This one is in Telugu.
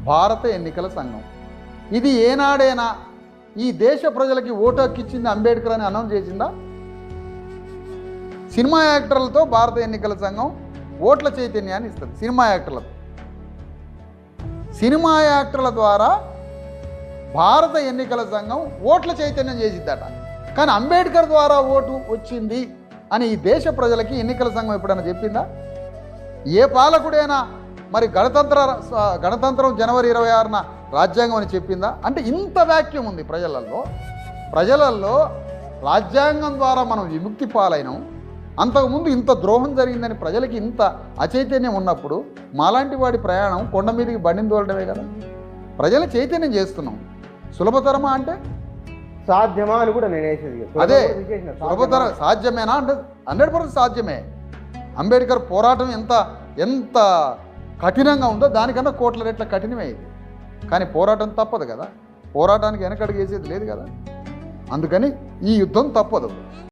భారత ఎన్నికల సంఘం. ఇది ఏనాడైనా ఈ దేశ ప్రజలకి ఓటు హక్కు ఇచ్చింది అంబేద్కర్ అని అనౌన్స్ చేసిందా? సినిమా యాక్టర్లతో భారత ఎన్నికల సంఘం ఓట్ల చైతన్యాన్ని ఇస్తుంది. సినిమా యాక్టర్ల ద్వారా భారత ఎన్నికల సంఘం ఓట్ల చైతన్యం చేసిద్దట. కానీ అంబేద్కర్ ద్వారా ఓటు వచ్చింది అని ఈ దేశ ప్రజలకి ఎన్నికల సంఘం ఎప్పుడైనా చెప్పిందా? ఏ పాలకుడైనా మరి గణతంత్రం జనవరి 26న రాజ్యాంగం అని చెప్పిందా? అంటే ఇంత వాక్యూమ్ ఉంది ప్రజలల్లో రాజ్యాంగం ద్వారా మనం విముక్తి పాలైనాం. అంతకుముందు ఇంత ద్రోహం జరిగిందని ప్రజలకి ఇంత అచైతన్యం ఉన్నప్పుడు మాలాంటి వాడి ప్రయాణం కొండ మీదకి బండిని తోలడమే కదా. ప్రజల చైతన్యం చేస్తున్నాం. సులభతరమా అంటే సాధ్యమా అని కూడా నేనేసేది. అదే సులభతరం సాధ్యమేనా అంటే 100% సాధ్యమే. అంబేద్కర్ పోరాటం ఎంత కఠినంగా ఉందో దానికన్నా కోట్ల రెట్ల కఠినమే ఇది. కానీ పోరాటం తప్పదు కదా. పోరాటానికి వెనకడుగు వేసేది లేదు కదా. అందుకని ఈ యుద్ధం తప్పదు.